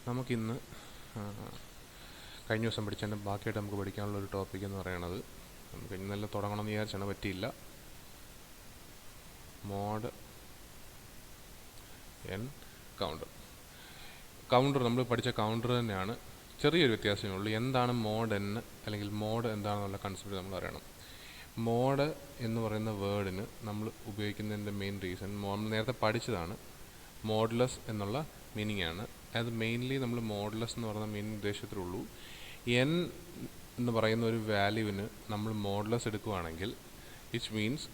നമുക്കിന്ന് കഴിഞ്ഞ ദിവസം പഠിച്ചതിൻ്റെ ബാക്കിയായിട്ട് നമുക്ക് പഠിക്കാനുള്ളൊരു ടോപ്പിക് എന്ന് പറയുന്നത്, നമുക്ക് ഇന്നെല്ലാം തുടങ്ങണമെന്ന് വിചാരിച്ചാണ്, പറ്റിയില്ല. മോഡ് എൻ കൗണ്ടർ നമ്മൾ പഠിച്ച കൗണ്ടർ തന്നെയാണ്, ചെറിയൊരു വ്യത്യാസമേ ഉള്ളൂ. എന്താണ് മോഡ് എൻ, അല്ലെങ്കിൽ മോഡ് എന്താണെന്നുള്ള കൺസെപ്റ്റ് നമ്മൾ അറിയണം. മോഡ് എന്ന് പറയുന്ന വേർഡിന് നമ്മൾ ഉപയോഗിക്കുന്നതിൻ്റെ മെയിൻ റീസൺ നമ്മൾ നേരത്തെ പഠിച്ചതാണ്. മോഡുലസ് എന്നുള്ള മീനിങ് ആണ്. അത് മെയിൻലി നമ്മൾ മോഡുലസ് എന്ന് പറയുന്ന മീനിങ് ഉദ്ദേശത്തിലുള്ളൂ. എൻ എന്ന് പറയുന്ന ഒരു വാല്യൂവിന് നമ്മൾ മോഡുലസ് എടുക്കുകയാണെങ്കിൽ which means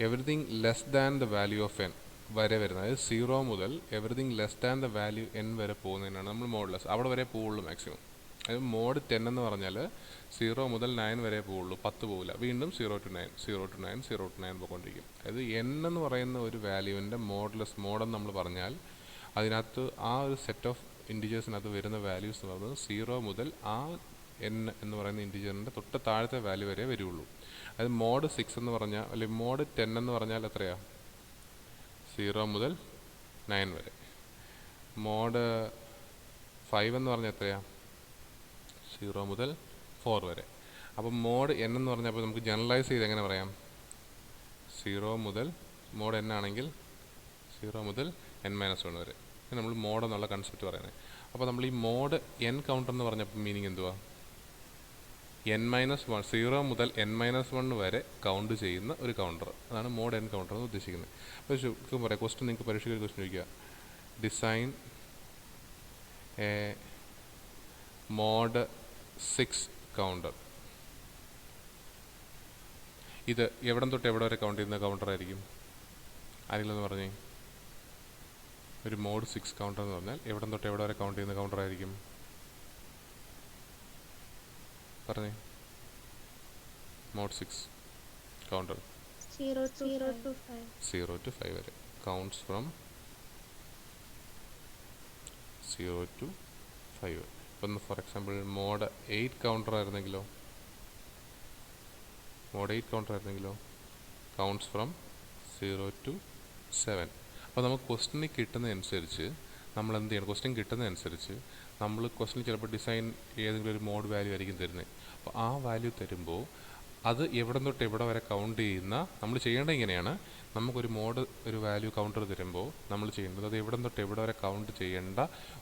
everything less than the value of N വരെ വരുന്നത്, അതായത് 0 മുതൽ everything less than the value N വരെ പോകുന്നതിനാണ് നമ്മൾ മോഡുലസ്. അവിടെ വരെ പോവുള്ളൂ മാക്സിമം. അത് മോഡ് 10 എന്ന് പറഞ്ഞാൽ 0 മുതൽ 9 വരെ പോവുള്ളൂ, 10 പോകില്ല. വീണ്ടും 0 to 9 0 to 9 0 to 9 പോയിക്കൊണ്ടിരിക്കും. അതായത് എൻ എന്ന് പറയുന്ന ഒരു വാല്യൂവിൻ്റെ മോഡുലസ്, മോഡെന്ന് നമ്മൾ പറഞ്ഞാൽ അതിനകത്ത് ആ ഒരു സെറ്റ് ഓഫ് ഇൻറ്റിജേഴ്സിനകത്ത് വരുന്ന വാല്യൂസ് എന്ന് പറയുന്നത് 0 മുതൽ ആ എൻ എന്ന് പറയുന്ന ഇൻറ്റിജറിൻ്റെ തൊട്ട് താഴത്തെ വാല്യൂ വരെ വരുള്ളൂ. അതായത് മോഡ് 6 എന്ന് പറഞ്ഞാൽ, അല്ലെങ്കിൽ മോഡ് 10 എന്ന് പറഞ്ഞാൽ എത്രയാണ്? 0 മുതൽ 9 വരെ. മോഡ് 5 എന്ന് പറഞ്ഞാൽ എത്രയാണ്? 0 മുതൽ 4 വരെ. അപ്പോൾ മോഡ് എൻ എന്ന് പറഞ്ഞപ്പോൾ നമുക്ക് ജനറലൈസ് ചെയ്ത് എങ്ങനെ പറയാം? 0 മുതൽ, മോഡ് എൻ ആണെങ്കിൽ 0 മുതൽ n-1 വരെ. നമ്മൾ മോഡ് എന്നുള്ള കൺസെപ്റ്റ് പറയുന്നത്. അപ്പോൾ നമ്മൾ ഈ മോഡ് എൻ കൗണ്ടർ എന്ന് പറഞ്ഞപ്പോൾ മീനിങ് എന്തുവാ? n-1, 0 മുതൽ n-1 വരെ കൗണ്ട് ചെയ്യുന്ന ഒരു കൗണ്ടർ. അതാണ് മോഡ് എൻ കൗണ്ടർ എന്ന് ഉദ്ദേശിക്കുന്നത്. അപ്പോൾ പറയാം, ക്വസ്റ്റ്യൻ നിങ്ങൾക്ക് പരീക്ഷയ്ക്ക് ഒരു ക്വസ്റ്റ്യൻ ചോദിക്കുക, ഡിസൈൻ എ മോഡ് 6 കൗണ്ടർ. ഇത് എവിടം തൊട്ട് എവിടെ വരെ കൗണ്ട് ചെയ്യുന്ന കൗണ്ടർ ആയിരിക്കും? ആരെങ്കിലും എന്ന് പറഞ്ഞേ. ഒരു മോഡ് 6 കൗണ്ടർ എന്ന് പറഞ്ഞാൽ എവിടം തൊട്ട് എവിടെ വരെ കൗണ്ട് ചെയ്യുന്ന കൗണ്ടർ ആയിരിക്കും? പറഞ്ഞേ. മോഡ് 6 കൗണ്ടർ 0 to 5 വരെ. Counts from 0 to 5. ഇപ്പം ഫോർ എക്സാമ്പിൾ മോഡ് 8 കൗണ്ടർ ആയിരുന്നെങ്കിലോ? മോഡ് 8 കൗണ്ടർ ആയിരുന്നെങ്കിലോ? Counts from 0 to 7. അപ്പോൾ നമുക്ക് ക്വസ്റ്റ്യൻ കിട്ടുന്നതനുസരിച്ച് നമ്മൾ എന്ത് ചെയ്യണം? ക്വസ്റ്റ്യൻ കിട്ടുന്നതനുസരിച്ച് നമ്മൾ ക്വസ്റ്റ്യൻ ചിലപ്പോൾ ഡിസൈൻ ഏതെങ്കിലും ഒരു മോഡ് വാല്യൂ ആയിരിക്കും തരുന്നത്. അപ്പോൾ ആ വാല്യൂ തരുമ്പോൾ അത് എവിടെ തൊട്ട് എവിടെ വരെ കൗണ്ട് ചെയ്യുന്ന, നമ്മൾ ചെയ്യേണ്ടത് ഇങ്ങനെയാണ്. നമുക്കൊരു മോഡ് ഒരു വാല്യൂ കൗണ്ടർ തരുമ്പോൾ നമ്മൾ ചെയ്യേണ്ടത് അത് എവിടെ തൊട്ട് എവിടെ വരെ കൗണ്ട് ചെയ്യേണ്ട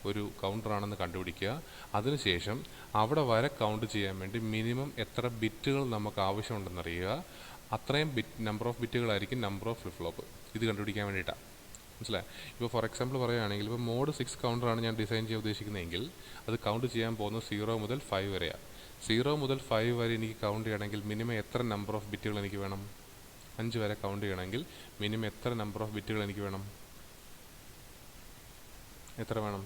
ഒരു കൗണ്ടറാണെന്ന് കണ്ടുപിടിക്കുക. അതിനുശേഷം അവിടെ വരെ കൗണ്ട് ചെയ്യാൻ വേണ്ടി മിനിമം എത്ര ബിറ്റുകൾ നമുക്ക് ആവശ്യമുണ്ടെന്നറിയുക. അത്രയും നമ്പർ ഓഫ് ബിറ്റുകളായിരിക്കും നമ്പർ ഓഫ് ഫ്ലിപ്പ് ഫ്ലോപ്പ്. ഇത് കണ്ടുപിടിക്കാൻ വേണ്ടിയിട്ടാണ്. മനസ്സിലായി? ഇപ്പോൾ ഫോർ എക്സാമ്പിൾ പറയുകയാണെങ്കിൽ, ഇപ്പോൾ മോഡ് 6 കൗണ്ടറാണ് ഞാൻ ഡിസൈൻ ചെയ്യാൻ ഉദ്ദേശിക്കുന്നതെങ്കിൽ അത് കൗണ്ട് ചെയ്യാൻ പോകുന്നത് 0 മുതൽ 5 വരെയാണ്. 0 മുതൽ 5 വരെ എനിക്ക് കൗണ്ട് ചെയ്യണമെങ്കിൽ മിനിമം എത്ര നമ്പർ ഓഫ് ബിറ്റുകൾ എനിക്ക് വേണം? 5 വരെ കൗണ്ട് ചെയ്യണമെങ്കിൽ മിനിമം എത്ര നമ്പർ ഓഫ് ബിറ്റുകൾ എനിക്ക് വേണം? എത്ര വേണം?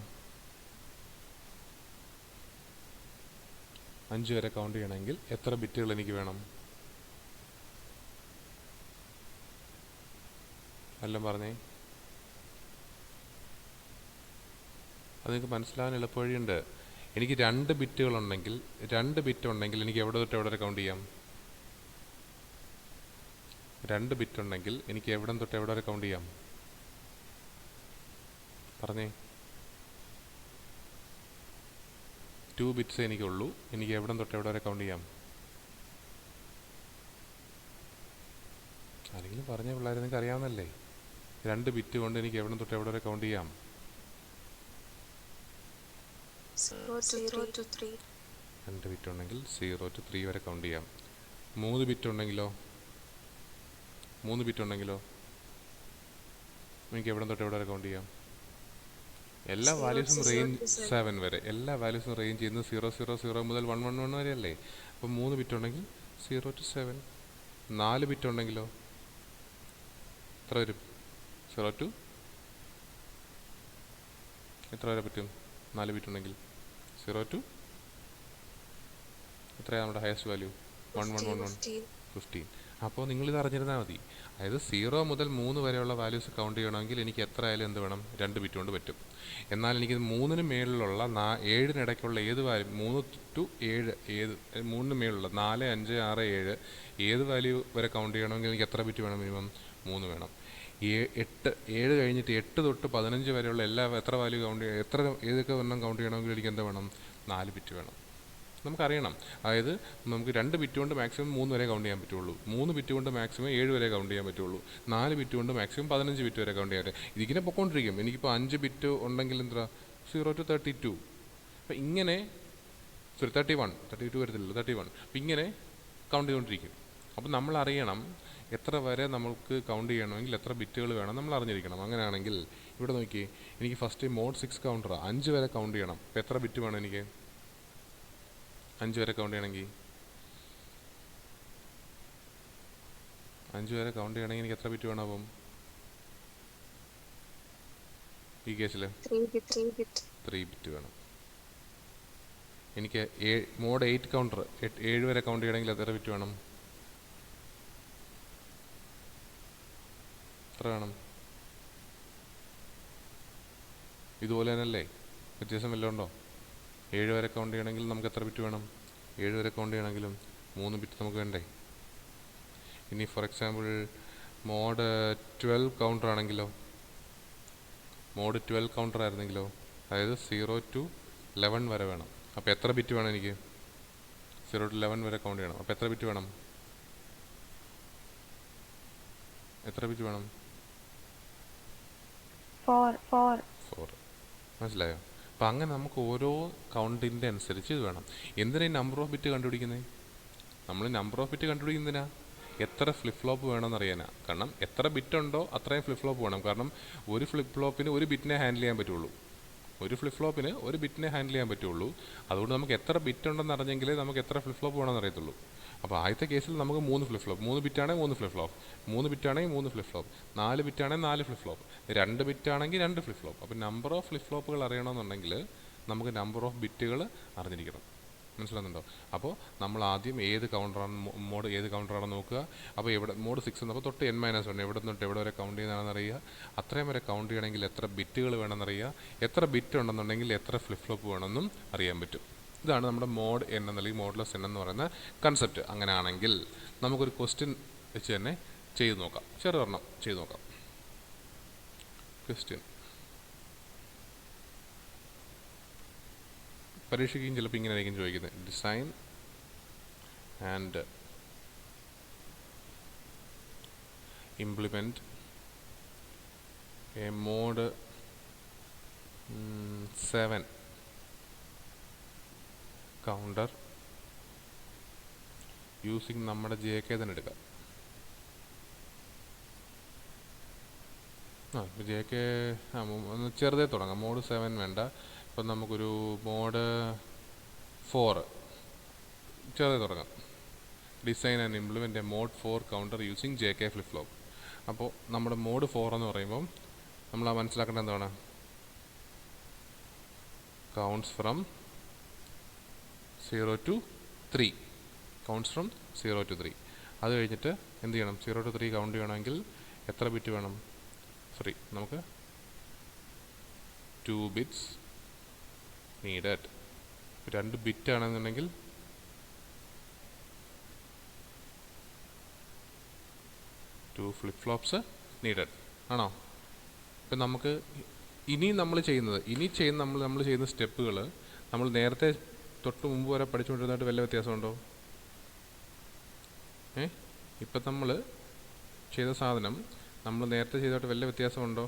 5 വരെ കൗണ്ട് ചെയ്യണമെങ്കിൽ എത്ര ബിറ്റുകൾ എനിക്ക് വേണം? എല്ലാം പറഞ്ഞേ. അത് നിങ്ങൾക്ക് മനസ്സിലാകാൻ എളുപ്പവഴിയുണ്ട്. എനിക്ക് 2 ബിറ്റുകളുണ്ടെങ്കിൽ, 2 ബിറ്റ് ഉണ്ടെങ്കിൽ എനിക്ക് എവിടെ തൊട്ട് എവിടെ വരെ കൗണ്ട് ചെയ്യാം? 2 ബിറ്റ് ഉണ്ടെങ്കിൽ എനിക്ക് എവിടെ തൊട്ട് എവിടെ വരെ കൗണ്ട് ചെയ്യാം? പറഞ്ഞേ. 2 ബിറ്റ്സ് എനിക്കുള്ളൂ. എനിക്ക് എവിടെ തൊട്ട് എവിടെ വരെ കൗണ്ട് ചെയ്യാം? ആരെങ്കിലും പറഞ്ഞ പിള്ളേർ നിങ്ങൾക്ക് അറിയാവുന്നല്ലേ? 2 ബിറ്റ് കൊണ്ട് എനിക്ക് എവിടെ തൊട്ട് എവിടെ വരെ കൗണ്ട് ചെയ്യാം? 0 to 3. 2 ബിറ്റ് ഉണ്ടെങ്കിൽ 0 to 3 വരെ കൗണ്ട് ചെയ്യാം. 3 ബിറ്റ് ഉണ്ടെങ്കിലോ? 3 ബിറ്റ് ഉണ്ടെങ്കിലോ എനിക്ക് എവിടെ തൊട്ട് എവിടെ വരെ കൗണ്ട് ചെയ്യാം? എല്ലാ വാല്യൂസും റേഞ്ച് 7 വരെ. എല്ലാ വാല്യൂസും റേഞ്ച് ചെയ്യുന്നത് 000 മുതൽ 111 വരെ അല്ലേ? അപ്പോൾ 3 ബിറ്റ് ഉണ്ടെങ്കിൽ 0 to 7. 4 ബിറ്റ് ഉണ്ടെങ്കിലോ എത്ര വരും? 0 to എത്ര വരെ പറ്റും? 4 ബിറ്റ് ഉണ്ടെങ്കിൽ 0 to എത്രയാണ് നമ്മുടെ ഹയസ്റ്റ് വാല്യൂ? 15. അപ്പോൾ നിങ്ങളിത് അറിഞ്ഞിരുന്നാൽ മതി. അതായത് 0 മുതൽ 3 വരെയുള്ള വാല്യൂസ് കൗണ്ട് ചെയ്യണമെങ്കിൽ എനിക്ക് എത്ര ആയാലും എന്ത് വേണം? 2 ബിറ്റ് കൊണ്ട് പറ്റും. എന്നാൽ എനിക്ക് 3-ന് മേളിലുള്ള 7-നിടയ്ക്കുള്ള ഏത് വാല്യൂ, 3 to 7, ഏത് 3-ന് മേളിലുള്ള 4, 5, 6, 7 ഏത് വാല്യൂ വരെ കൗണ്ട് ചെയ്യണമെങ്കിൽ എനിക്ക് എത്ര ബിറ്റ് വേണം? മിനിമം 3 വേണം. 7 കഴിഞ്ഞിട്ട് 8 തൊട്ട് 15 വരെയുള്ള എല്ലാ എത്ര വാല്യൂ കൗണ്ട് ഏതൊക്കെ എണ്ണം കൗണ്ട് ചെയ്യണമെങ്കിൽ എനിക്ക് എന്താ വേണം? 4 ബിറ്റ് വേണം. നമുക്കറിയണം. അതായത് നമുക്ക് 2 ബിറ്റ് കൊണ്ട് മാക്സിമം 3 വരെ കൗണ്ട് ചെയ്യാൻ പറ്റുള്ളൂ, 3 ബിറ്റ് കൊണ്ട് മാക്സിമം 7 വരെ കൗണ്ട് ചെയ്യാൻ പറ്റുള്ളൂ, 4 ബിറ്റ് കൊണ്ട് മാക്സിമം 15 ബിറ്റ് വരെ കൗണ്ട് ചെയ്യാൻ പറ്റും. ഇതിങ്ങനെ പൊക്കോണ്ടിരിക്കും. എനിക്കിപ്പോൾ 5 ബിറ്റ് ഉണ്ടെങ്കിൽ എന്താ 0 to 32. അപ്പം ഇങ്ങനെ 31, 32 വരത്തില്ല, 31. അപ്പം ഇങ്ങനെ കൗണ്ട് ചെയ്തുകൊണ്ടിരിക്കും. അപ്പം നമ്മൾ അറിയണം എത്ര വരെ നമുക്ക് കൗണ്ട് ചെയ്യണമെങ്കിൽ എത്ര ബിറ്റുകൾ വേണം നമ്മൾ അറിഞ്ഞിരിക്കണം. അങ്ങനെയാണെങ്കിൽ ഇവിടെ നോക്കി, എനിക്ക് ഫസ്റ്റ് മോഡ് 6 കൗണ്ടറാണ്, 5 വരെ കൗണ്ട് ചെയ്യണം. അപ്പോൾ എത്ര ബിറ്റ് വേണം എനിക്ക്? 5 വരെ കൗണ്ട് ചെയ്യണമെങ്കിൽ 5 വരെ കൗണ്ട് ചെയ്യണമെങ്കിൽ എനിക്ക് എത്ര ബിറ്റ് വേണം? അപ്പം ഈ കേസിൽ 3 ബിറ്റ് വേണം. എനിക്ക് മോഡ് 8 കൗണ്ടർ 7 വരെ കൗണ്ട് ചെയ്യണമെങ്കിൽ എത്ര ബിറ്റ് വേണം? എത്ര വേണം? ഇതുപോലെ തന്നെയല്ലേ? വ്യത്യാസം വല്ലതും ഉണ്ടോ? 7 വരെ കൗണ്ട് ചെയ്യണമെങ്കിൽ നമുക്ക് എത്ര ബിറ്റ് വേണം? 7 വരെ കൗണ്ട് ചെയ്യണമെങ്കിലും 3 ബിറ്റ് നമുക്ക് വേണ്ടേ? ഇനി ഫോർ എക്സാമ്പിൾ മോഡ് 12 കൗണ്ടർ ആണെങ്കിലോ? മോഡ് 12 കൗണ്ടർ ആയിരുന്നെങ്കിലോ? അതായത് 0 to 11 വരെ വേണം. അപ്പോൾ എത്ര ബിറ്റ് വേണം എനിക്ക്? 0 to 11 വരെ കൗണ്ട് ചെയ്യണം. അപ്പോൾ എത്ര ബിറ്റ് വേണം? എത്ര ബിറ്റ് വേണം? 4. മനസ്സിലായോ? അപ്പം അങ്ങനെ നമുക്ക് ഓരോ കൗണ്ടിൻ്റെ അനുസരിച്ച് ഇത് വേണം. എന്തിനാ ഈ നമ്പർ ഓഫ് ബിറ്റ് കണ്ടുപിടിക്കുന്നത്? നമ്മൾ നമ്പർ ഓഫ് ബിറ്റ് കണ്ടുപിടിക്കുന്നതിനാ എത്ര ഫ്ലിപ്പ് ഫ്ലോപ്പ് വേണമെന്ന് അറിയാനാ. കാരണം എത്ര ബിറ്റ് ഉണ്ടോ അത്രയും ഫ്ലിപ്പ് ഫ്ലോപ്പ് വേണം. കാരണം ഒരു ഫ്ലിപ്പ് ഫ്ലോപ്പിന് ഒരു ബിറ്റിനെ ഹാൻഡിൽ ചെയ്യാൻ പറ്റുള്ളൂ. ഒരു ഫ്ലിപ്പ് ഫ്ലോപ്പിന് ഒരു ബിറ്റിനെ ഹാൻഡിൽ ചെയ്യാൻ പറ്റുള്ളൂ. അതുകൊണ്ട് നമുക്ക് എത്ര ബിറ്റ് ഉണ്ടെന്ന് അറിഞ്ഞെങ്കിലേ നമുക്ക് എത്ര ഫ്ലിപ്പ് ഫ്ലോപ്പ് വേണമെന്ന് അറിയത്തുള്ളൂ. അപ്പോൾ ആദ്യത്തെ കേസിൽ നമുക്ക് 3 flip flop, 3 ബിറ്റാണെങ്കിൽ 3 flip flop, 3 ബിറ്റാണെങ്കിൽ 3 flip flop, 4 ബിറ്റാണെങ്കിൽ 4 flip flop, 2 ബിറ്റാണെങ്കിൽ 2 flip flop. അപ്പോൾ നമ്പർ ഓഫ് ഫ്ലിപ്പ് ഫ്ലോപ്പുകൾ അറിയണമെന്നുണ്ടെങ്കിൽ നമുക്ക് നമ്പർ ഓഫ് ബിറ്റുകൾ അറിഞ്ഞിരിക്കണം. മനസ്സിലാകുന്നുണ്ടോ? അപ്പോൾ നമ്മൾ ആദ്യം ഏത് കൗണ്ടറാണ് മോഡ് ഏത് കൗണ്ടറാണെന്ന് നോക്കുക. അപ്പോൾ എവിടെ മോഡ് 6 എന്നപ്പോൾ തൊട്ട് n-1 എവിടെ നിന്നിട്ട് എവിടെ വരെ കൗണ്ട് ചെയ്യുന്നതാണെന്ന് അറിയുക. അത്രയും വരെ കൗണ്ട് ചെയ്യണമെങ്കിൽ എത്ര ബിറ്റുകൾ വേണമെന്ന് അറിയുക. എത്ര ബിറ്റ് ഉണ്ടെന്നുണ്ടെങ്കിൽ എത്ര ഫ്ലിപ്പ് ഫ്ലോപ്പ് വേണമെന്നും അറിയാൻ പറ്റും. ഇതാണ് നമ്മുടെ മോഡ് n അല്ലെങ്കിൽ മോഡ്ലെസ് n എന്ന് പറയുന്ന കൺസെപ്റ്റ്. അങ്ങനെയാണെങ്കിൽ നമുക്കൊരു ക്വസ്റ്റ്യൻ വെച്ച് തന്നെ ചെയ്ത് നോക്കാം. ചെറുതൊരെണ്ണം ചെയ്ത് നോക്കാം. ക്വസ്റ്റ്യൻ പരീക്ഷയ്ക്കും ചിലപ്പോൾ ഇങ്ങനെ ആയിരിക്കും ചോദിക്കുന്നത്. Design and implement a mod 7 counter using നമ്മുടെ JK തന്നെ എടുക്കാം. JK ഒന്ന് ചെറുതേ തുടങ്ങാം. മോഡ് 7 വേണ്ട. ഇപ്പം നമുക്കൊരു മോഡ് 4 ചെറുതേ തുടങ്ങാം. Design and implement a mod 4 counter using JK flip flop. അപ്പോൾ നമ്മുടെ മോഡ് 4 എന്ന് പറയുമ്പം നമ്മൾ മനസ്സിലാക്കേണ്ടത് എന്താണ്? Counts from 0 to 3. Counts from 0 to 3. അത് കഴിഞ്ഞിട്ട് എന്ത് ചെയ്യണം? 0 to 3 കൗണ്ട് ചെയ്യണമെങ്കിൽ എത്ര ബിറ്റ് വേണം? നമുക്ക് 2 ബിറ്റ്സ് നീഡഡ്. 2 ബിറ്റ് ആണെന്നുണ്ടെങ്കിൽ 2 ഫ്ലിപ്പ് ഫ്ലോപ്സ് നീഡഡ് ആണോ? ഇപ്പം നമുക്ക് ഇനി നമ്മൾ ചെയ്യുന്ന സ്റ്റെപ്പുകൾ നമ്മൾ നേരത്തെ തൊട്ട് മുമ്പ് വരെ പഠിച്ചുകൊണ്ടിരുന്നതായിട്ട് വല്ല വ്യത്യാസമുണ്ടോ? ഇപ്പം നമ്മൾ ചെയ്ത സാധനം നമ്മൾ നേരത്തെ ചെയ്തതായിട്ട് വല്ല വ്യത്യാസമുണ്ടോ?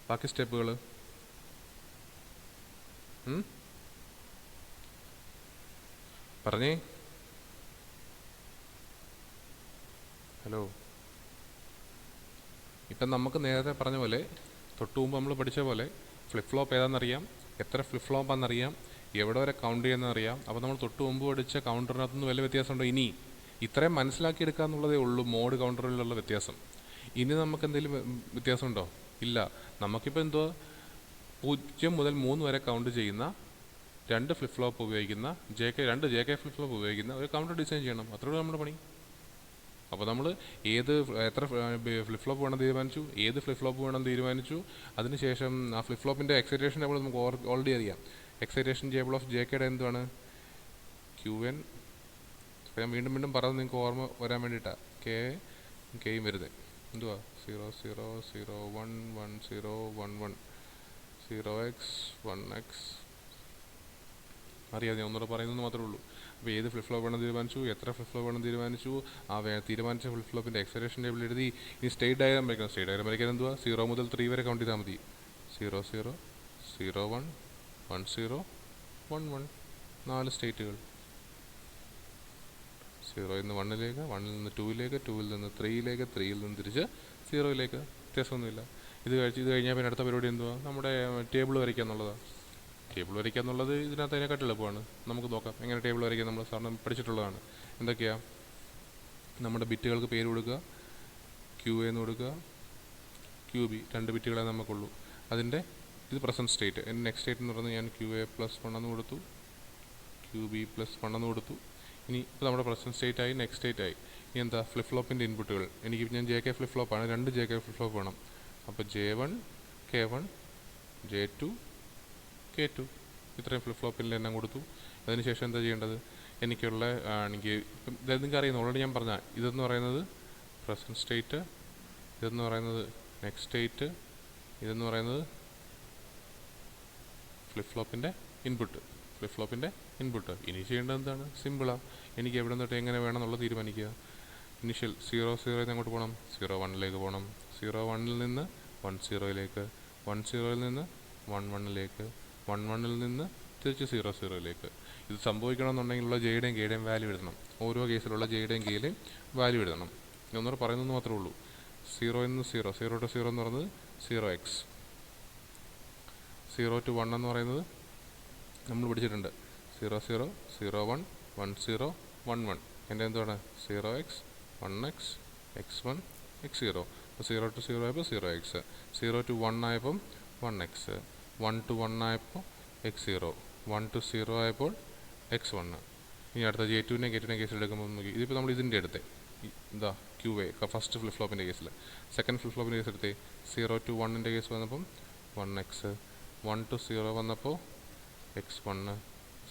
ബാക്കി സ്റ്റെപ്പുകൾ പറഞ്ഞേ. ഹലോ, ഇപ്പം നമുക്ക് നേരത്തെ പറഞ്ഞ പോലെ തൊട്ട് മുമ്പ് നമ്മൾ പഠിച്ച പോലെ ഫ്ലിപ്പ് ഫ്ലോപ്പ് ഏതാണെന്നറിയാം, എത്ര ഫ്ലിപ്പ് ഫ്ലോപ്പാണെന്നറിയാം, എവിടെ വരെ കൗണ്ട് ചെയ്യുന്നറിയാം. അപ്പോൾ നമ്മൾ തൊട്ട് മുമ്പ് പഠിച്ച കൗണ്ടറിനകത്തുനിന്ന് വല്ല വ്യത്യാസമുണ്ടോ? ഇനി ഇത്രയും മനസ്സിലാക്കിയെടുക്കുക എന്നുള്ളതേ ഉള്ളൂ മോഡ് കൗണ്ടറിലുള്ള വ്യത്യാസം. ഇനി നമുക്ക് എന്തെങ്കിലും വ്യത്യാസമുണ്ടോ? ഇല്ല. നമുക്കിപ്പോൾ എന്തോ 0 മുതൽ 3 വരെ കൗണ്ട് ചെയ്യുന്ന 2 ഫ്ലിപ്പ് ഫ്ലോപ്പ് ഉപയോഗിക്കുന്ന രണ്ട് JK ഫ്ലിപ്പ് ഫ്ലോപ്പ് ഉപയോഗിക്കുന്ന ഒരു കൗണ്ടർ ഡിസൈൻ ചെയ്യണം. അത്രയും നമ്മുടെ പണി. അപ്പോൾ നമ്മൾ എത്ര ഫ്ലിപ്പ് ഫ്ലോപ്പ് വേണം തീരുമാനിച്ചു, ഏത് ഫ്ലിപ്പ് ഫ്ലോപ്പ് വേണം തീരുമാനിച്ചു. അതിനുശേഷം ആ ഫ്ലിപ്പ് ഫ്ലോപ്പിൻ്റെ എക്സൈറ്റേഷൻ ടേബിൾ നമുക്ക് ഓൾറെഡി അറിയാം. എക്സൈറ്റേഷൻ ടേബിൾ ഓഫ് JKയുടെ എന്താണ്? QN. ഞാൻ വീണ്ടും വീണ്ടും പറഞ്ഞത് നിങ്ങൾക്ക് ഓർമ്മ വരാൻ വേണ്ടിയിട്ടാണ്. കെയും വരുന്നത്. എന്തുവാ 0 0 0 1 1 0 1 1 0x 1x. അറിയാം, ഞാൻ ഒന്നുകൂടെ പറയുന്നത് മാത്രമേ ഉള്ളൂ. അപ്പോൾ ഏത് ഫ്ലിപ്പ് ഫ്ലോപ്പ് വേണം തീരുമാനിച്ചു, എത്ര ഫ്ലിപ്പ് ഫ്ലോപ്പ് വേണം തീരുമാനിച്ചു, ആ തീരുമാനിച്ച ഫ്ലിപ്പ് ഫ്ലോപ്പിൻ്റെ എക്സലേഷൻ ടേബിൾ എഴുതി. ഇനി സ്റ്റേറ്റ് ഡയഗ്രാം വരയ്ക്കണം. സ്റ്റേറ്റ് ഡയഗ്രാം വരയ്ക്കാൻ എന്തുവാ 0 മുതൽ 3 വരെ കൗണ്ട് ചെയ്താൽ മതി. 0 0 0 1 1 0 1 1, 4 സ്റ്റേറ്റുകൾ. 0ൽ നിന്ന് 1ലേക്ക്, 1ൽ നിന്ന് 2ലേക്ക്, 2ൽ നിന്ന് 3ലേക്ക്, 3ൽ നിന്ന് തിരിച്ച് 0ലേക്ക്. വ്യത്യാസമൊന്നുമില്ല. ഇത് കഴിഞ്ഞാൽ പിന്നെ അടുത്ത പരിപാടി എന്തുവാ, നമ്മുടെ ടേബിൾ വരയ്ക്കുക എന്നുള്ളതാണ്. ടേബിൾ വരയ്ക്കുക എന്നുള്ളത് ഇതിനകത്ത് അതിനെക്കാട്ട് എളുപ്പമാണ്. നമുക്ക് നോക്കാം എങ്ങനെ ടേബിൾ വരയ്ക്കുക. നമ്മൾ സാറിന് പഠിച്ചിട്ടുള്ളതാണ്. എന്തൊക്കെയാണ്? നമ്മുടെ ബിറ്റുകൾക്ക് പേര് കൊടുക്കുക. QA എന്ന് കൊടുക്കുക, QB, 2 ബിറ്റുകളെ നമുക്കുള്ളൂ. അതിൻ്റെ ഇത് പ്രസൻറ്റ് സ്റ്റേറ്റ്. എൻ്റെ നെക്സ്റ്റ് സ്റ്റേറ്റ് എന്ന് പറയുന്നത് ഞാൻ QA+1 എന്ന് കൊടുത്തു, QB+1 എന്ന് കൊടുത്തു. ഇനി ഇപ്പോൾ നമ്മുടെ പ്രസൻറ്റ് സ്റ്റേറ്റ് ആയി, നെക്സ്റ്റ് സ്റ്റേറ്റ് ആയി. ഇനി എന്താ, ഫ്ലിപ്പ് ഫ്ലോപ്പിൻ്റെ ഇൻപുട്ടുകൾ. ഞാൻ JK ഫ്ലിപ്പ് ഫ്ലോപ്പാണ്, 2 JK ഫ്ലിപ്പ് ഫ്ലോപ്പ് വേണം. അപ്പോൾ J1 K1 J2 K2, ഇത്രയും ഫ്ലിപ്പ് ഫ്ലോപ്പിൽ എണ്ണം കൊടുത്തു. അതിനുശേഷം എന്താ ചെയ്യേണ്ടത്? എനിക്ക് നിങ്ങൾക്ക് അറിയുന്നു, ഓൾറെഡി ഞാൻ പറഞ്ഞ ഇതെന്ന് പറയുന്നത് പ്രസൻറ്റ് സ്റ്റേറ്റ്, ഇതെന്ന് പറയുന്നത് നെക്സ്റ്റ് സ്റ്റേറ്റ്, ഇതെന്ന് പറയുന്നത് ഫ്ലിപ്പ് ഫ്ലോപ്പിൻ്റെ ഇൻപുട്ട്. ഇനി ചെയ്യേണ്ടത് എന്താണ്? സിമ്പിളാണ്. എനിക്ക് എവിടെ തൊട്ട് എങ്ങനെ വേണം എന്നുള്ളത് തീരുമാനിക്കുക. ഇനിഷ്യൽ 0 0 അങ്ങോട്ട് പോകണം, 0 1ലേക്ക് പോകണം, 0 1ൽ നിന്ന് 1 0ലേക്ക്, 1 0ൽ നിന്ന് 1 1ലേക്ക്, 1 1ൽ നിന്ന് തിരിച്ച് 0 0ലേക്ക്. ഇത് സംഭവിക്കണമെന്നുണ്ടെങ്കിലുള്ള ജെയുടെയും കെയുടെയും വാല്യൂ എഴുതണം. ഓരോ കേസിലുള്ള ജെയുടെയും കെയിലെയും വാല്യൂ എഴുതണം. ഒന്നുകൂടെ പറയുന്നത് മാത്രമേ ഉള്ളൂ. 0 നിന്ന് 0 0 to 0 എന്ന് പറയുന്നത് 0x, 0 to 1 എന്ന് പറയുന്നത് നമ്മൾ പഠിച്ചിട്ടുണ്ട് 0 0 0 1 1 0 1 1. എൻ്റെ എന്താണ് 0x 1x x1 x0. അപ്പോൾ 0 to 0 ആയപ്പോൾ 0x, 0 to 1 ആയപ്പം 1x, 1 to 1 ആയപ്പോൾ x0, 1 to 0 ആയപ്പോൾ x1. ഇനി അടുത്ത J2നെയും K2നെയും കേസിൽ എടുക്കുമ്പോൾ നോക്കി, ഇതിപ്പോൾ നമ്മൾ ഇതിൻ്റെ അടുത്ത് എന്താ QA ഫസ്റ്റ് ഫ്ലിപ്പ് ഫ്ലോപ്പിൻ്റെ കേസിൽ. സെക്കൻഡ് ഫ്ലിപ്പ് ഫ്ലോപ്പിൻ്റെ കേസ് എടുത്തേ, 0 to 1ൻ്റെ കേസ് വന്നപ്പം 1x, 1 to 0 വന്നപ്പോൾ x1,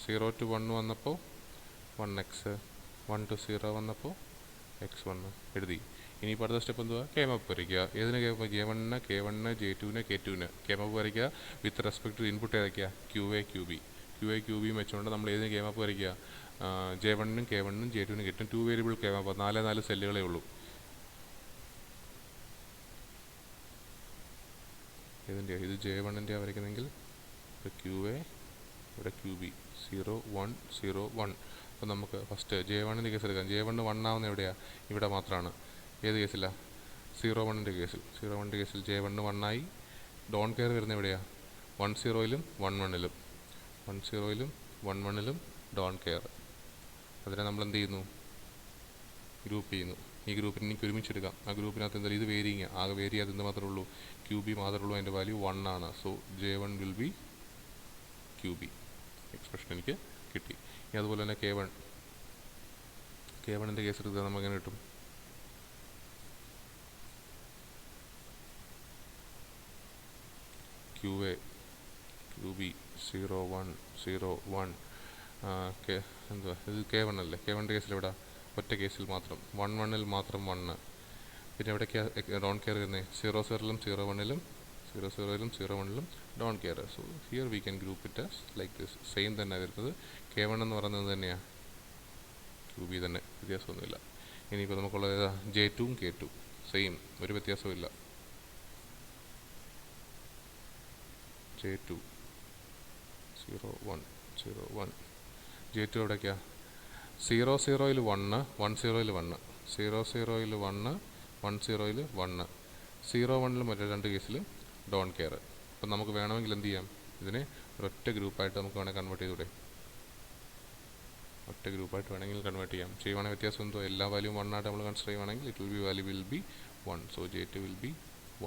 0 to 1 വന്നപ്പോൾ 1x, 1 to 0 വന്നപ്പോൾ x1 എഴുതി. ഇനിയിപ്പോൾ അടുത്ത സ്റ്റെപ്പ് എന്തുവാ? കേമപ്പ് വരയ്ക്കുക. ഏതിന് കേമപ്പ്? J1, K1, J2, K2. കേമപ്പ് വരയ്ക്കുക വിത്ത് റെസ്പെക്ട് ടു ഇൻപുട്ട് ഏതൊക്കെയാ? QA QB വെച്ചുകൊണ്ട് നമ്മൾ ഏതിന് കേമപ്പ് വരയ്ക്കുക? J1നും K1നും J2നും K2, 2 വേരിയബിൾ കേമപ്പ്, 4 സെല്ലുകളേ ഉള്ളൂ. ഇതിൻ്റെ ഇത് J1ൻ്റെ വരയ്ക്കുന്നെങ്കിൽ ഇവിടെ QA, ഇവിടെ QB, 0 1 0 1. അപ്പോൾ നമുക്ക് ഫസ്റ്റ് J1ൻ്റെ കേസ് എടുക്കാം. J1 1 ആവുന്ന എവിടെയാണ്? ഇവിടെ മാത്രമാണ്. ഏത് കേസിലാണ്? 0 1ൻ്റെ കേസിൽ. 0 1ൻ്റെ കേസിൽ J1 1 ആയി. ഡോൺ കെയർ വരുന്ന എവിടെയാണ്? 1 0ലും 1 1ലും, 1 0ലും 1 1ലും ഡോൺ കെയർ. അതിനെ നമ്മൾ എന്ത് ചെയ്യുന്നു? ഗ്രൂപ്പ് ചെയ്യുന്നു. ഈ ഗ്രൂപ്പിന് എനിക്ക് ഒരുമിച്ചെടുക്കാം. ആ ഗ്രൂപ്പിനകത്ത് എന്തായാലും ഇത് വേരിയിങ്, ആകെ വേരി ചെയ്യാതെ എന്ത് മാത്രമേ ഉള്ളൂ? QB മാത്രമേ ഉള്ളൂ. അതിൻ്റെ വാല്യൂ 1 ആണ്. So J1 will be QB. Expression എനിക്ക് കിട്ടി. ഇനി അതുപോലെ തന്നെ K1ൻ്റെ കേസ് എടുത്താൽ നമുക്ക് എങ്ങനെ കിട്ടും? QA QB 0 1 0 1. എന്തുവാ ഇത്? K1 അല്ലേ? K1ൻ്റെ കേസിൽ ഇവിടെ ഒറ്റ കേസിൽ മാത്രം 1 1ൽ മാത്രം 1. പിന്നെ എവിടേക്കാണ് ഡോൺ കെയർ വരുന്നത്? 0 0ലും 0 1ലും 0 0ലും 0 1ലും don't care. So here we can group it as like this. Same തന്നെ വരുന്നത്. K1 എന്ന് പറയുന്നത് തന്നെയാണ്, QB തന്നെ, വ്യത്യാസമൊന്നുമില്ല. ഇനിയിപ്പോൾ നമുക്കുള്ളത് ഏതാ? J2ഉം K2 സെയിം, ഒരു വ്യത്യാസവും ഇല്ല. J2 0 1 0 1. J2 എവിടേക്കാണ്? 0 0ൽ 1 1 0ൽ 1, 0 0ൽ 1 1 0ൽ 1, 0 1ലും മറ്റേ 2 കേസിലും ഡോൺ കെയർ. അപ്പം നമുക്ക് വേണമെങ്കിൽ എന്ത് ചെയ്യാം? ഇതിനെ ഒരൊറ്റ ഗ്രൂപ്പായിട്ട് നമുക്ക് വേണമെങ്കിൽ കൺവേർട്ട് ചെയ്തൂടെ? ഒറ്റ ഗ്രൂപ്പായിട്ട് വേണമെങ്കിൽ കൺവേർട്ട് ചെയ്യാം. ചെയ്യുവാണെങ്കിൽ വ്യത്യാസം എന്തോ? എല്ലാ വാല്യൂം 1 ആയിട്ട് നമ്മൾ കൺസിഡർ ചെയ്യുവാണെങ്കിൽ value will be 1. So J2 will be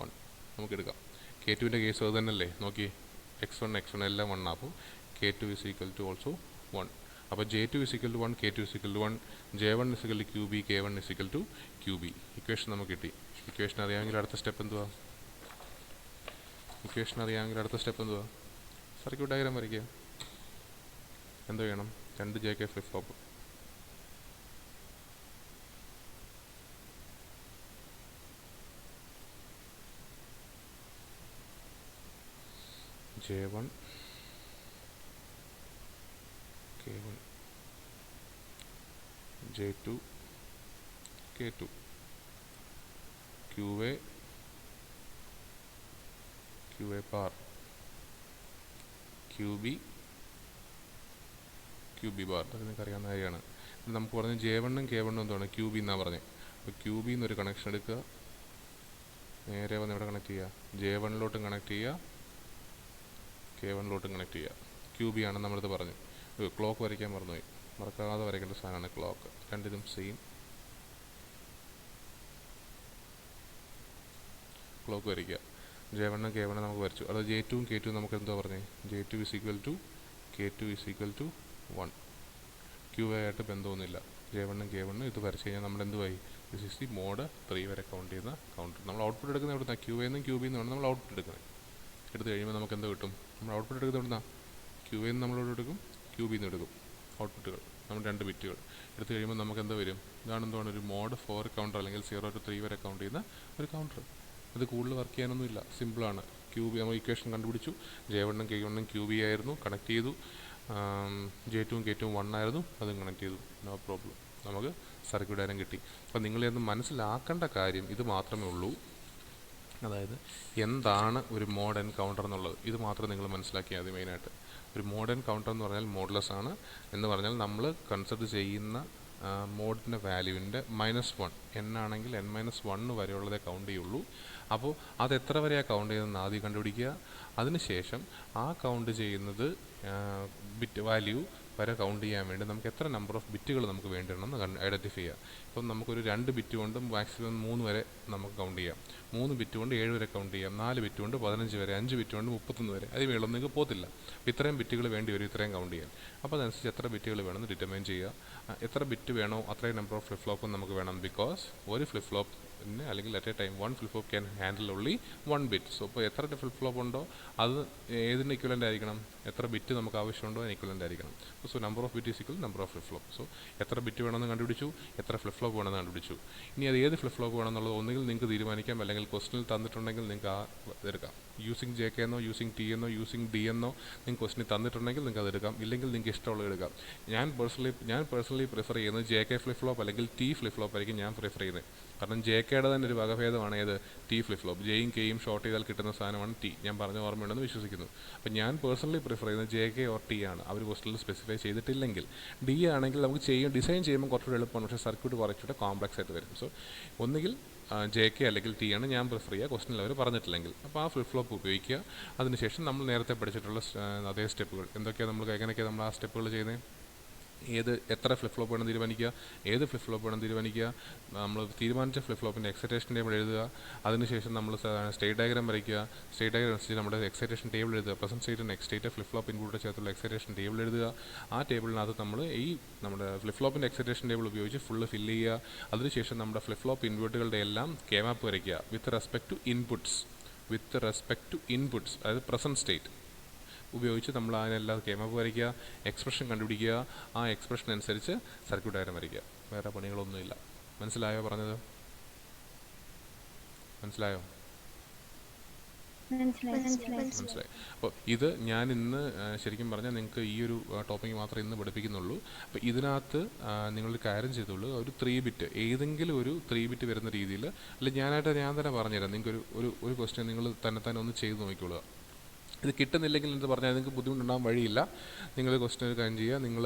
1. നമുക്ക് എടുക്കാം. K2ൻ്റെ കേസ് അത് തന്നെയല്ലേ? നോക്കി, x1 എല്ലാം 1 ആകും. K2 is equal to also 1. അപ്പോൾ J2 is equal to 1, K2 is equal to 1, J1 is equal to QB, K1 is equal to QB. Equation നമുക്ക് കിട്ടി. ഇക്വേഷൻ അറിയാമെങ്കിൽ അടുത്ത സ്റ്റെപ്പ് എന്തുവാ? സർക്യൂട്ട് ഡയഗ്രാം വരയ്ക്കുക. എന്ത് വേണം? 2 JK flip flop. J1 K1 J2 K2 QA bar QB bar. അതൊക്കെ നിങ്ങൾക്ക് അറിയാവുന്ന കാര്യമാണ്. നമുക്ക് പറഞ്ഞ J1 ഉം K1 ഉം എന്താണ് QB എന്നാണ് പറഞ്ഞത്. അപ്പോൾ QB എന്നൊരു കണക്ഷൻ എടുക്കുക, നേരെ വന്ന് ഇവിടെ കണക്ട് ചെയ്യുക, J1ലോട്ടും കണക്ട് ചെയ്യുക, K1ലോട്ടും കണക്ട് ചെയ്യുക. QB ആണെന്ന് നമ്മളിത് പറഞ്ഞു. ക്ലോക്ക് വരയ്ക്കാൻ മറന്നുപോയി, മറക്കാതെ വരയ്ക്കേണ്ട സാധനമാണ് ക്ലോക്ക്. രണ്ടിനും സെയിം ക്ലോക്ക് വരയ്ക്കുക. J1 ഉം K1 ഉം നമുക്ക് വരച്ചു. അത് J2 ഉം K2 നമുക്ക് എന്തോ പറഞ്ഞേ, J2 is equal to K2 is equal to 1. QA ആയിട്ട് ബന്ധമൊന്നുമില്ല. J1 ഉം K1 ഉം ഇത് വരച്ച് കഴിഞ്ഞാൽ നമ്മൾ എന്തുമായി, ദിസ് ഈസ് ദി മോഡ് 3 വരെ കൗണ്ട് ചെയ്യുന്ന കൗണ്ടർ. നമ്മൾ ഔട്ട്പുട്ട് എടുക്കുന്ന എവിടുന്ന, QA എന്നും QB എന്നും നമ്മൾ ഔട്ട്പുട്ട് എടുക്കുന്നത്. എടുത്ത് കഴിയുമ്പോൾ നമുക്ക് എന്ത് കിട്ടും, നമ്മൾ ഔട്ട്പുട്ട് എടുക്കുന്ന എവിടുന്ന, QA എന്ന് നമ്മളോട് എടുക്കും, QB എന്ന് എടുക്കും ഔട്ട്പുട്ടുകൾ. നമ്മൾ 2 ബിറ്റുകൾ എടുത്ത് കഴിയുമ്പോൾ നമുക്ക് എന്താ വരും, ഇതാണ് എന്താണ് ഒരു മോഡ് 4 കൗണ്ടർ അല്ലെങ്കിൽ 0 to 3 വരെ കൗണ്ട് ചെയ്യുന്ന ഒരു കൗണ്ടർ. ഇത് കൂടുതൽ വർക്ക് ചെയ്യാനൊന്നുമില്ല, സിമ്പിളാണ്. QB നമ്മൾ ഇക്വേഷൻ കണ്ടുപിടിച്ചു, J1 ഉം K1 ഉം QB ആയിരുന്നു, കണക്ട് ചെയ്തു. J2 ഉം K2 ഉം 1 ആയിരുന്നു, അതും കണക്ട് ചെയ്തു, നോ പ്രോബ്ലം. നമുക്ക് സർക്യൂട്ട് ഡയഗ്രം കിട്ടി. അപ്പോൾ നിങ്ങളൊന്ന് മനസ്സിലാക്കേണ്ട കാര്യം ഇത് മാത്രമേ ഉള്ളൂ, അതായത് എന്താണ് ഒരു മോഡ് n കൗണ്ടർ എന്നുള്ളത്. ഇത് മാത്രം നിങ്ങൾ മനസ്സിലാക്കിയാൽ മതി. മെയിനായിട്ട് ഒരു മോഡ് n കൗണ്ടർ എന്ന് പറഞ്ഞാൽ മോഡ്ലെസ് ആണ് എന്ന് പറഞ്ഞാൽ നമ്മൾ കൺസിഡർ ചെയ്യുന്ന മോഡിൻ്റെ വാല്യൂവിൻ്റെ -1 n ആണെങ്കിൽ n-1 വരെയുള്ളതേ കൗണ്ട് ചെയ്യുള്ളൂ. അപ്പോൾ അത് എത്ര വരെയാണ് കൗണ്ട് ചെയ്യുന്നതെന്ന് ആദ്യം കണ്ടുപിടിക്കുക. അതിനുശേഷം ആ കൗണ്ട് ചെയ്യുന്നത് ബിറ്റ് വാല്യൂ വരെ കൗണ്ട് ചെയ്യാൻ വേണ്ടി നമുക്ക് എത്ര നമ്പർ ഓഫ് ബിറ്റുകൾ നമുക്ക് വേണ്ടിവരണമെന്ന് ഐഡൻറ്റിഫൈ ചെയ്യുക. ഇപ്പം നമുക്കൊരു 2 ബിറ്റ് കൊണ്ട് മാക്സിമം 3 വരെ നമുക്ക് കൗണ്ട് ചെയ്യാം, 3 ബിറ്റ് കൊണ്ട് 7 വരെ കൗണ്ട് ചെയ്യാം, 4 ബിറ്റ് കൊണ്ട് 15 വരെ, 5 ബിറ്റ് കൊണ്ട് 31 വരെ. അതിൽ വേളൊന്നും നിങ്ങൾക്ക് പോകത്തില്ല. അപ്പോൾ ഇത്രയും ബിറ്റുകൾ വേണ്ടി വരും ഇത്രയും കൗണ്ട് ചെയ്യാൻ. അപ്പോൾ അതനുസരിച്ച് എത്ര ബിറ്റുകൾ വേണമെന്ന് ഡിറ്റർമൈൻ ചെയ്യുക. എത്ര ബിറ്റ് വേണോ അത്രയും നമ്പർ ഓഫ് ഫ്ലിപ്പ് ഫ്ലോപ്പും നമുക്ക് വേണം. ബിക്കോസ് ഒരു ഫ്ലിപ്പ് ഫ്ലോപ്പ് അല്ലെങ്കിൽ at A time 1 flip flop can handle only 1 bit. So ഇപ്പോൾ എത്ര ഫ്ലിപ്പ് ഫ്ലോപ്പ് ഉണ്ടോ അത് ഏതിന് ഇക്വലൻ്റ് ആയിരിക്കണം, എത്ര ബിറ്റ് നമുക്ക് ആവശ്യമുണ്ടോ അതിന് ഇക്വലൻ്റ് ആയിരിക്കണം. So number of bit is equal number of flip flop. So എത്ര ബിറ്റ് വേണമെന്ന് കണ്ടുപിടിച്ചു, എത്ര ഫ്ലിപ്പ് ഫ്ലോപ്പ് വേണമെന്ന് കണ്ടുപിടിച്ചു. ഇനി അത് ഏത് ഫ്ലിപ്പ് ഫ്ലോപ്പ് വേണമെന്നുള്ളത് ഒന്നുകിൽ നിങ്ങൾക്ക് തീരുമാനിക്കാം, അല്ലെങ്കിൽ ക്വസ്റ്റിനിൽ തന്നിട്ടുണ്ടെങ്കിൽ നിങ്ങൾക്ക് ആ ഇതെടുക്കാം. യൂസിങ് JK എന്നോ യൂസിങ് T എന്നോ യൂസിങ് D എന്നോ നിങ്ങൾക്ക് ക്വസ്റ്റിനിൽ തന്നിട്ടുണ്ടെങ്കിൽ നിങ്ങൾക്ക് അതെടുക്കാം, ഇല്ലെങ്കിൽ നിങ്ങൾക്ക് ഇഷ്ടമുള്ളത് എടുക്കാം. ഞാൻ പേഴ്സണലി പ്രിഫർ ചെയ്യുന്നത് JK ഫ്ലിപ്പ് ഫ്ലോപ്പ് അല്ലെങ്കിൽ T ഫ്ലിപ്പ് ഫ്ലോപ്പ് ആയിരിക്കും ഞാൻ പ്രിഫർ ചെയ്യുന്നത്. കാരണം JKയുടെ തന്നെ ഒരു വകഭേദമാണ് ഏത്, T ഫ്ലിപ്പ് ഫ്ലോപ്പ്. Jയും Kയും ഷോർട്ട് ചെയ്താൽ കിട്ടുന്ന സാധനമാണ് T. ഞാൻ പറഞ്ഞ ഓർമ്മയുണ്ടെന്ന് വിശ്വസിക്കുന്നു. അപ്പോൾ ഞാൻ പേഴ്സണലി പ്രിഫർ ചെയ്യുന്നത് JK ഓർ T ആണ്. അവർ ക്വസ്റ്റിനിൽ സ്പെസിഫൈ ചെയ്തിട്ടില്ലെങ്കിൽ. D ആണെങ്കിൽ നമുക്ക് ഡിസൈൻ ചെയ്യുമ്പോൾ കുറച്ചുകൂടി എളുപ്പമാണ്, പക്ഷേ സർക്യൂട്ട് കുറച്ചുകൂടെ കോംപ്ലക്സ് ആയിട്ട് വരും. സോ ഒന്നുകിൽ JK അല്ലെങ്കിൽ T ആണ് ഞാൻ പ്രിഫർ ചെയ്യുക, ക്വസ്റ്റിനിൽ അവർ പറഞ്ഞിട്ടില്ലെങ്കിൽ. അപ്പോൾ ആ ഫ്ലിപ്പ് ഫ്ലോപ്പ് ഉപയോഗിക്കുക. അതിനുശേഷം നമ്മൾ നേരത്തെ പഠിച്ചിട്ടുള്ള അതേ സ്റ്റെപ്പുകൾ എന്തൊക്കെയാണ്, എങ്ങനെയൊക്കെയാണ് നമ്മൾ ആ സ്റ്റെപ്പുകൾ ചെയ്യുന്നത്, എത്ര ഫ്ലിപ്പ് ഫ്ലോപ്പ് വേണം തീരുമാനിക്കുക, ഏത് ഫ്ലിപ്പ് ഫ്ലോപ്പ് വേണം തീരുമാനിക്കുക, നമ്മൾ തീരുമാനിച്ച ഫ്ലിപ്പ് ഫ്ലോപ്പിൻ്റെ എക്സൈറ്റേഷൻ ടേബിൾ എഴുതുക. അതിനുശേഷം നമ്മൾ സ്റ്റേറ്റ് ഡയഗ്രാം വരയ്ക്കുക. സ്റ്റേറ്റ് ഡയഗ്രാം അനുസരിച്ച് നമ്മുടെ എക്സൈറ്റേഷൻ ടേബിൾ എഴുതുക. Present state next state flip flop input ചേർത്തുള്ള എക്സൈറ്റേഷൻ ടേബിൾ എഴുതുക. ആ ടേബിളിനകത്ത് നമ്മൾ നമ്മുടെ ഫ്ലിപ്പ് ഫ്ലോപ്പിൻ്റെ എക്സൈറ്റേഷൻ ടേബിൾ ഉപയോഗിച്ച് ഫുള്ള് ഫില്ല് ചെയ്യുക. അതിനുശേഷം നമ്മുടെ ഫ്ലിപ്പ് ഫ്ലോപ്പ് ഇൻപുട്ടുകളുടെ എല്ലാം K-മാപ്പ് വരയ്ക്കുക വിത്ത് റെസ്പെക്ട് ടു ഇൻപുട്ട്സ്, അതായത് പ്രസൻറ്റ് സ്റ്റേറ്റ് ഉപയോഗിച്ച് നമ്മൾ അതിനെല്ലാം K-മാപ്പ് വരയ്ക്കുക, എക്സ്പ്രഷൻ കണ്ടുപിടിക്കുക, ആ എക്സ്പ്രഷൻ അനുസരിച്ച് സർക്യൂട്ട് ഡയഗ്രം വരയ്ക്കുക. വേറെ പണികളൊന്നുമില്ല. മനസ്സിലായോ പറഞ്ഞത്? മനസ്സിലായോ? മനസ്സിലായി. അപ്പോൾ ഇത് ഞാൻ ഇന്ന് ശരിക്കും പറഞ്ഞാൽ നിങ്ങൾക്ക് ഈ ഒരു ടോപ്പിക്ക് മാത്രമേ ഇന്ന് പഠിപ്പിക്കുന്നുള്ളൂ. അപ്പോൾ ഇതിനകത്ത് നിങ്ങളൊരു കാര്യം ചെയ്തോളൂ, ഒരു 3 ബിറ്റ് ഏതെങ്കിലും ഒരു 3 ബിറ്റ് വരുന്ന രീതിയിൽ, അല്ലെങ്കിൽ ഞാൻ തന്നെ പറഞ്ഞുതരാം. നിങ്ങൾക്ക് ഒരു ക്വസ്റ്റ്യൻ നിങ്ങൾ തന്നെ ഒന്ന് ചെയ്ത് നോക്കിക്കൊള്ളുക. ഇത് കിട്ടുന്നില്ലെങ്കിൽ എന്ത് പറഞ്ഞാൽ നിങ്ങൾക്ക് ബുദ്ധിമുട്ടുണ്ടാകാൻ വഴിയില്ല. നിങ്ങൾ ക്വസ്റ്റ്യൻ ഒരു കാര്യം ചെയ്യുക, നിങ്ങൾ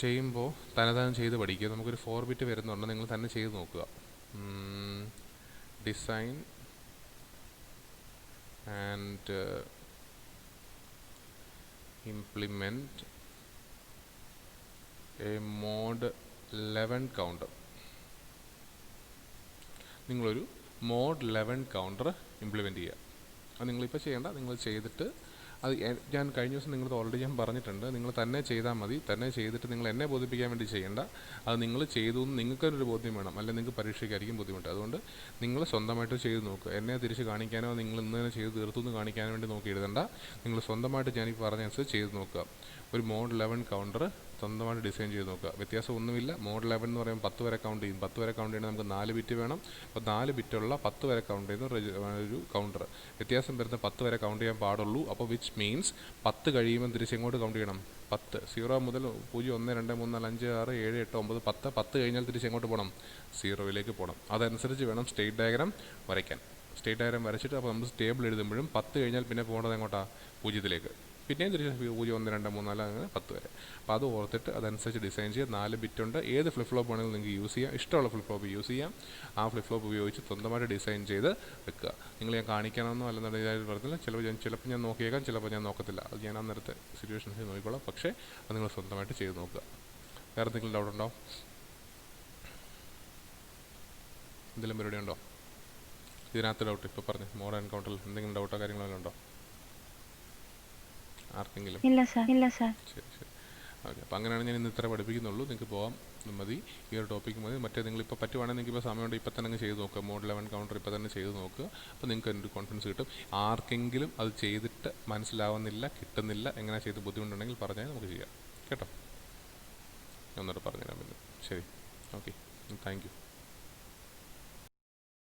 ചെയ്യുമ്പോൾ തന്നെ ചെയ്ത് പഠിക്കുക. നമുക്കൊരു 4 ബിറ്റ് വരുന്നുണ്ട്, നിങ്ങൾ തന്നെ ചെയ്ത് നോക്കുക. Design and implement a mod 11 counter. നിങ്ങളൊരു മോഡ് 11 കൗണ്ടർ ഇംപ്ലിമെൻറ്റ് ചെയ്യുക. അത് നിങ്ങളിപ്പോൾ ചെയ്യേണ്ട, നിങ്ങൾ ചെയ്തിട്ട് അത് ഞാൻ കഴിഞ്ഞ ദിവസം നിങ്ങളത് ഓൾറെഡി ഞാൻ പറഞ്ഞിട്ടുണ്ട്. നിങ്ങൾ തന്നെ ചെയ്താൽ മതി. തന്നെ ചെയ്തിട്ട് നിങ്ങൾ എന്നെ ബോധിപ്പിക്കാൻ വേണ്ടി ചെയ്യേണ്ട. അത് നിങ്ങൾ ചെയ്തു എന്ന് നിങ്ങൾക്കൊരു ബോധ്യം വേണം, അല്ലെങ്കിൽ നിങ്ങൾക്ക് പരീക്ഷയ്ക്കായിരിക്കും ബുദ്ധിമുട്ട്. അതുകൊണ്ട് നിങ്ങൾ സ്വന്തമായിട്ട് ചെയ്ത് നോക്കുക. എന്നെ തിരിച്ച് കാണിക്കാനോ നിങ്ങൾ ഇന്ന് തന്നെ ചെയ്ത് തീർത്തു എന്ന് കാണിക്കാനോ വേണ്ടി നോക്കി എഴുതണ്ട. നിങ്ങൾ സ്വന്തമായിട്ട് ഞാൻ ഈ പറഞ്ഞനുസരിച്ച് ചെയ്ത് നോക്കുക. ഒരു മോഡ് 11 കൗണ്ടർ സ്വന്തമായിട്ട് ഡിസൈൻ ചെയ്ത് നോക്കുക. വ്യത്യാസമൊന്നുമില്ല. മോഡ് 11 എന്ന് പറയുമ്പോൾ 10 വരെ കൗണ്ട് ചെയ്യും. 10 വരെ കൗണ്ട് ചെയ്യണമെങ്കിൽ നമുക്ക് 4 ബിറ്റ് വേണം. അപ്പോൾ 4 ബിറ്റുള്ള 10 വരെ കൗണ്ട് ചെയ്യുന്ന ഒരു കൗണ്ടർ. വ്യത്യാസം വരുന്ന 10 വരെ കൗണ്ട് ചെയ്യാൻ പാടുള്ളൂ. അപ്പോൾ വിച്ച് മീൻസ് 10 കഴിയുമ്പോൾ തിരിച്ചെങ്ങോട്ട് കൗണ്ട് ചെയ്യണം? 10 0 മുതൽ 0 1 2 3 4 5 6 7 8 9 10 10 കഴിഞ്ഞാൽ തിരിച്ചെങ്ങോട്ട് പോകണം? 0യിലേക്ക് പോകണം. അതനുസരിച്ച് വേണം സ്റ്റേറ്റ് ഡയഗ്രാം വരയ്ക്കാൻ. സ്റ്റേറ്റ് ഡയഗ്രാം വരച്ചിട്ട് അപ്പോൾ നമ്മൾ ടേബിൾ എഴുതുമ്പോഴും 10 കഴിഞ്ഞാൽ പിന്നെ പോകേണ്ടത് എങ്ങോട്ടാണ്? 0യിലേക്ക്. പിന്നെയും തിരിച്ച് 0 1 2 3 4 അങ്ങനെ 10 വരെ. അപ്പോൾ അത് ഓർത്തിട്ട് അതനുസരിച്ച് ഡിസൈൻ ചെയ്യുക. 4 ബിറ്റുണ്ട്. ഏത് ഫ്ലിപ്പ് ഫ്ലോപ്പ് ആണെങ്കിലും നിങ്ങൾക്ക് യൂസ് ചെയ്യാം. ഇഷ്ടമുള്ള ഫ്ലിപ്പ് ഫ്ലോപ്പ് യൂസ് ചെയ്യാം. ആ ഫ്ലിപ്പ് ഫ്ലോപ്പ് ഉപയോഗിച്ച് സ്വന്തമായിട്ട് ഡിസൈൻ ചെയ്ത് വെക്കുക. നിങ്ങൾ ഞാൻ കാണിക്കണമെന്നോ അല്ലെന്നുണ്ടെങ്കിൽ പറഞ്ഞില്ല. ചിലപ്പോൾ ഞാൻ നോക്കിയേക്കാം, ചിലപ്പോൾ ഞാൻ നോക്കത്തില്ല. അത് ഞാൻ അന്നേരത്തെ സിറ്റുവേഷൻസ് നോക്കിക്കോളാം. പക്ഷേ അത് നിങ്ങൾ സ്വന്തമായിട്ട് ചെയ്ത് നോക്കുക. വേറെ എന്തെങ്കിലും ഡൗട്ട് ഉണ്ടോ? എന്തെങ്കിലും പരിപാടി ഉണ്ടോ ഇതിനകത്ത്? ഡൗട്ട് ഇപ്പോൾ പറഞ്ഞു മോഡ് എൻകൗണ്ടറിൽ എന്തെങ്കിലും ഡൗട്ടോ കാര്യങ്ങളോ ഉണ്ടോ ആർക്കെങ്കിലും? ഇല്ല സാർ. ശരി ശരി, ഓക്കെ. അപ്പോൾ അങ്ങനെയാണ് ഞാൻ ഇന്ന് ഇത്ര പഠിപ്പിക്കുന്നുള്ളൂ. നിങ്ങൾക്ക് പോകാം മതി. ഈ ഒരു ടോപ്പിക്ക് മതി. മറ്റേ നിങ്ങളിപ്പോൾ പറ്റുവാണെങ്കിൽ നിങ്ങൾക്ക് ഇപ്പോൾ സമയമുണ്ട് ഇപ്പം തന്നെ ചെയ്ത് നോക്കുക. മോഡ് 11 കൗണ്ടർ ഇപ്പോൾ തന്നെ ചെയ്ത് നോക്കുക. അപ്പോൾ നിങ്ങൾക്ക് അതിൻ്റെ കോൺഫിഡൻസ് കിട്ടും. ആർക്കെങ്കിലും അത് ചെയ്തിട്ട് മനസ്സിലാവുന്നില്ല, കിട്ടുന്നില്ല, എങ്ങനെ ചെയ്ത് ബുദ്ധിമുട്ടുണ്ടെങ്കിൽ പറഞ്ഞാൽ നമുക്ക് ചെയ്യാം കേട്ടോ. ഞാൻ ഒന്നോട്ട് പറഞ്ഞുതരാം പിന്നെ. ശരി, ഓക്കെ, താങ്ക് യു.